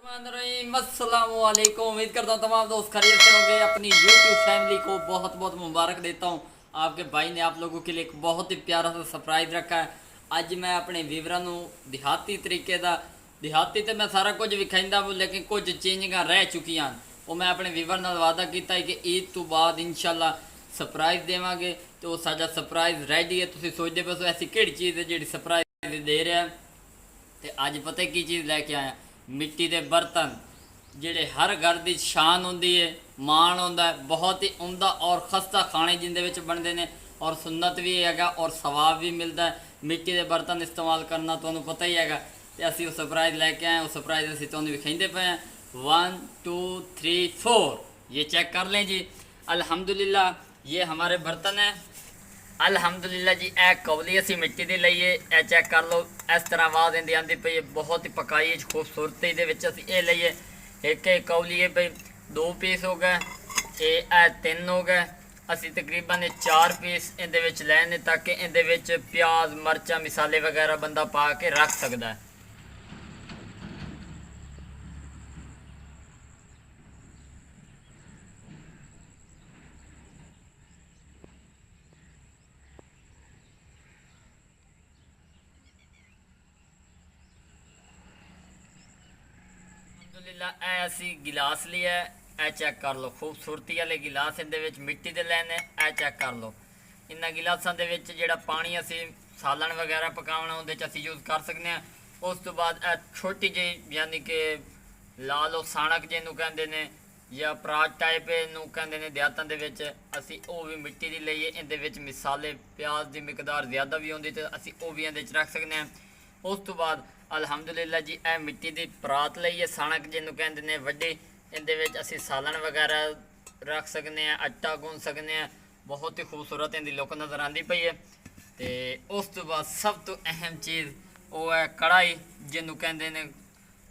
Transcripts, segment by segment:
अस्सलामुअलैकुम। उम्मीद करता हूँ तमाम दोस्त खैरियत से होंगे। अपनी YouTube फैमिली को बहुत बहुत मुबारक देता हूँ। आपके भाई ने आप लोगों के लिए एक बहुत ही प्यारा सा सरप्राइज रखा है। ਅੱਜ मैं अपने ਵੀਵਰਾਂ ਨੂੰ ਦਿਹਾਤੀ ਤਰੀਕੇ ਦਾ ਦਿਹਾਤੀ ਤੇ ਮੈਂ ਸਾਰਾ ਕੁਝ ਵਿਖਾਉਂਦਾ ਹਾਂ, ਲੇਕਿਨ ਕੁਝ ਚੇਂਜਿੰਗਾਂ ਰਹਿ ਚੁੱਕੀਆਂ। ਉਹ ਮੈਂ ਆਪਣੇ ਵੀਵਰ ਨਾਲ ਵਾਅਦਾ ਕੀਤਾ ਹੈ ਕਿ ਈਦ ਤੋਂ ਬਾਅਦ ਇਨਸ਼ਾਅੱਲਾ ਸਰਪ੍ਰਾਈਜ਼ ਦੇਵਾਂਗੇ ਤੇ ਉਹ ਸਾਡਾ ਸਰਪ੍ਰਾਈਜ਼ ਰੈਡੀ ਹੈ। ਤੁਸੀਂ ਸੋਚਦੇ ਪਏ ਐਸੀ ਕਿਹੜੀ ਚੀਜ਼ ਹੈ ਜਿਹੜੀ ਸਰਪ੍ਰਾਈਜ਼ ਦੇ ਰਿਹਾ। ਤੇ ਅੱਜ ਪਤਾ ਕੀ ਚੀਜ਼ ਲੈ ਕੇ ਆਇਆ, ਮਿੱਟੀ ਦੇ ਬਰਤਨ ਜਿਹੜੇ ਹਰ ਘਰ ਦੀ ਸ਼ਾਨ ਹੁੰਦੀ ਹੈ, ਮਾਣ ਹੁੰਦਾ, ਬਹੁਤ ਹੀ ਉਮਦਾ ਔਰ ਖਸਤਾ ਖਾਣੇ ਜਿੰਦੇ ਵਿੱਚ ਬਣਦੇ ਨੇ ਔਰ ਸੁन्नत ਵੀ ਹੈਗਾ ਔਰ ਸਵਾਬ ਵੀ ਮਿਲਦਾ। ਮਿੱਟੀ ਦੇ ਬਰਤਨ ਇਸਤੇਮਾਲ ਕਰਨਾ ਤੁਹਾਨੂੰ ਪਤਾ ਹੀ ਹੈਗਾ। ਤੇ ਅਸੀਂ ਉਹ ਸਰਪ੍ਰਾਈਜ਼ ਲੈ ਕੇ ਆਏ। ਉਹ ਸਰਪ੍ਰਾਈਜ਼ ਅਸੀਂ ਤੁਹਾਨੂੰ ਵਿਖਾਉਂਦੇ ਪਏ ਹਾਂ। 1 2 3 4 ये चेक कर लें जी। अल्हम्दुलिल्लाह ये हमारे बर्तन है। अल्हम्दुलिल्लाह जी ए कौली असी मिट्टी दी लईए। ए चेक कर लो, इस तरह आवाज़ इंदी आती पई है, बहुत ही पकाई खूबसूरती दे विच असी ये लईए। एक कौली है भाई, 2 पीस हो गए, ये 3 हो गए। असी तकरीबन 4 पीस इहदे विच लैने ताकि इहदे विच प्याज मरचा मिसाले वगैरह बंदा पा के रख सकता है। अल्हम्दुलिल्लाह ए असी गिलास लिया है। ए चेक कर लो, खूबसूरती वाले गिलास इहदे विच मिट्टी दे लैने। ए चेक कर लो, इन्हां गिलासां दे विच जिहड़ा पानी असी सालन वगैरह पकाउणा उहदे च असी यूज़ कर सकते हैं। उस तो बाद ए छोटी जी यानी कि ला लो साणक जिहनूं कहंदे ने या परात टाइप इहनूं कहंदे ने देहातां दे विच, असी ओह भी मिट्टी दी लईए। इहदे विच मिसाले प्याज दी मिकदार ज़्यादा भी होंदी ते असी ओह भी इहदे च रख सकते हैं। उस तो बाद अल्हम्दुलिल्लाह जी ए मिट्टी दी परात लईए, साणक जिहनूं कहंदे ने वड्डी। इहदे विच असी सालन वगैरह रख सकते हैं, आटा गुन सकते हैं। बहुत ही खूबसूरत इहदी लुक नज़र आती पई है। तो उस तो बाद सब तो अहम चीज़ वो है कढ़ाई जिन्हों कहते हैं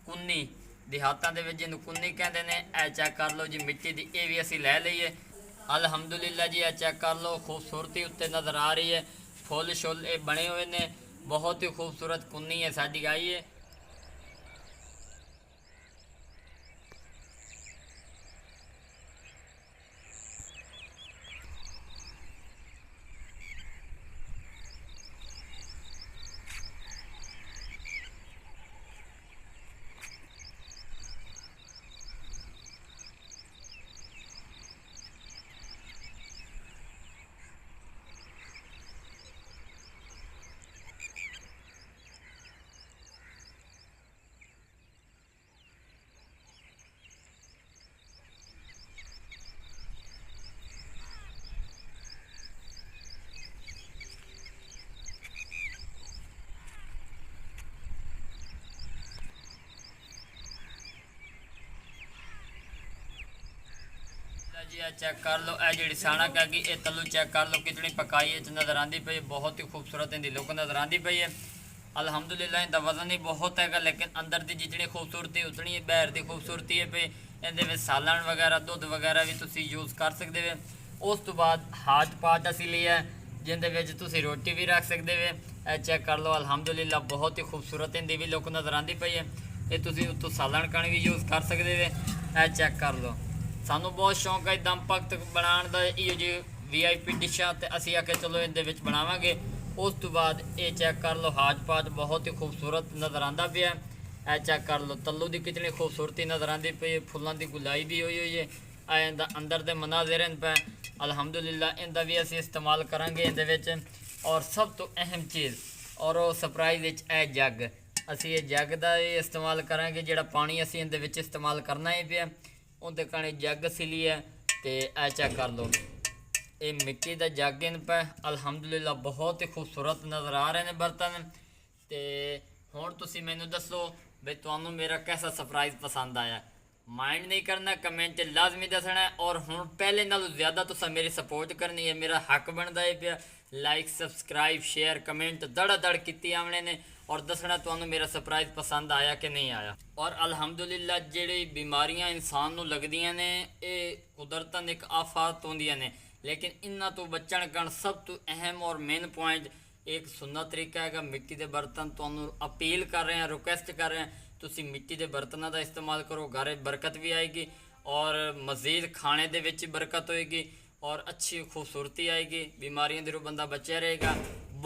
कुन्नी, देहातां दे विच जिन्हों कुन्नी कहते हैं। ए चेक कर लो जी मिट्टी दी, ये भी असी लै लईए। अल्हम्दुलिल्लाह जी ए चेक कर लो, खूबसूरती उत्ते नज़र आ रही है, फुल शुल ये बने हुए ने। बहुत ही खूबसूरत कुन्नी है साडी आई है। जी चेक कर लो, ए जी साणक हैगी, ये तलू चेक कर लो कितनी पकाई नज़र आती पई। बहुत ही खूबसूरत इनकी लुक नज़र आती पई है। अल्हम्दुलिल्लाह इनका वजन ही बहुत है, लेकिन अंदर की जितनी खूबसूरती उतनी बाहर की खूबसूरती है पई। ये सालन वगैरह दुध वगैरह भी तुम यूज़ कर सकते हो। उस तो बाद हाथ पाट असी लिया जिंदे रोटी भी रख सकते हो। ए चेक कर लो, अल्हम्दुलिल्लाह बहुत ही खूबसूरत इनकी भी लुक नज़र आती पई है। ये तुम उत्तों सालन कण भी यूज़ कर सकते हो। ए चेक कर लो, सानू बहुत शौक है दम भगत बनाने का, इो जी VIP डिशा, तो असी आके चलो ये बनावे। उस तो बाद ये चेक कर लो, हाज पाज बहुत ही खूबसूरत नज़र आता पाया। ए चेक कर लो, तल्लू की कितनी खूबसूरती नज़र आती पई है, फुलों की गुलाई भी हुई हुई है। इंदा अंदर के मनाजिर पे अल्हम्दुलिल्लाह इनका भी असी इस्तेमाल करांगे इहदे। और सब तो अहम चीज़ और वो सरप्राइज ए जग, असी ये जग का इस्तेमाल करांगे, जिहड़ा पानी असी इहदे इस्तेमाल करना ही पिया उनके कने जग असी लिया। तो ए चेक कर लो, ये मिट्टी का जग इन पे अल्हम्दुलिल्लाह बहुत ही खूबसूरत नज़र आ रहे हैं बर्तन। तो हुण तुसीं मैनूं दसो भी तुहानूं मेरा कैसा सरप्राइज़ पसंद आया। माइंड नहीं करना, कमेंट लाजमी दसना है। और हुण पहले नालों ज़्यादा तुसां मेरी सपोर्ट करनी है, मेरा हक बनता है पिया। लाइक सबसक्राइब शेयर कमेंट धड़ की आने ने और दसना तुहानूं मेरा सरप्राइज़ पसंद आया कि नहीं आया। और अल्हम्दुलिल्लाह जिहड़ी बीमारियां इंसान नूं लगदियां ने ये कुदरतन एक आफत होंदियां ने, लेकिन इन्हां तो बचण कण सब तो अहम और मेन पॉइंट ਇੱਕ ਸੁੰਨਤ ਤਰੀਕਾ ਹੈਗਾ ਮਿੱਟੀ ਦੇ ਬਰਤਨ। ਤੁਹਾਨੂੰ ਅਪੀਲ ਕਰ ਰਹੇ ਹਾਂ, ਰਿਕੁਐਸਟ ਕਰ ਰਹੇ ਹਾਂ, ਤੁਸੀਂ ਮਿੱਟੀ ਦੇ ਬਰਤਨਾਂ ਦਾ ਇਸਤੇਮਾਲ ਕਰੋ। ਘਰ ਵਿੱਚ ਬਰਕਤ ਵੀ ਆਏਗੀ ਔਰ ਮਜ਼ੀਦ ਖਾਣੇ ਦੇ ਵਿੱਚ ਬਰਕਤ ਹੋਏਗੀ ਔਰ ਅੱਛੀ ਖੂਬਸੂਰਤੀ ਆਏਗੀ। ਬਿਮਾਰੀਆਂ ਦੇ ਬੰਦਾ ਬਚਿਆ ਰਹੇਗਾ।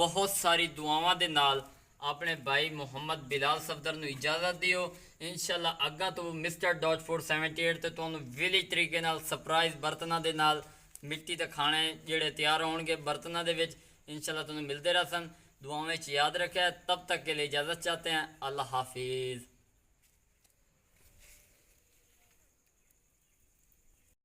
ਬਹੁਤ ਸਾਰੀ ਦੁਆਵਾਂ ਦੇ ਨਾਲ ਆਪਣੇ ਭਾਈ ਮੁਹੰਮਦ ਬਿਲਾਲ ਸਫਦਰ ਨੂੰ ਇਜਾਜ਼ਤ ਦਿਓ। ਇਨਸ਼ਾਅੱਲਾ ਅੱਗਾ ਤੋਂ ਮਿਸਟਰ ਡੌਟ ਫੂਡ 78 ਤੇ ਤੁਹਾਨੂੰ ਵਿਲੇਜ ਤਰੀਕੇ ਨਾਲ ਸਰਪ੍ਰਾਈਜ਼ ਬਰਤਨਾਂ ਦੇ ਨਾਲ ਮਿੱਟੀ ਦੇ ਖਾਣੇ ਜਿਹੜੇ ਤਿਆਰ ਹੋਣਗੇ ਬਰਤਨਾਂ ਦੇ ਵਿੱਚ इंशाल्लाह तुम्हें मिलते रहसन। दुआओं में याद रखे। तब तक के लिए इजाज़त चाहते हैं। अल्लाह हाफिज़।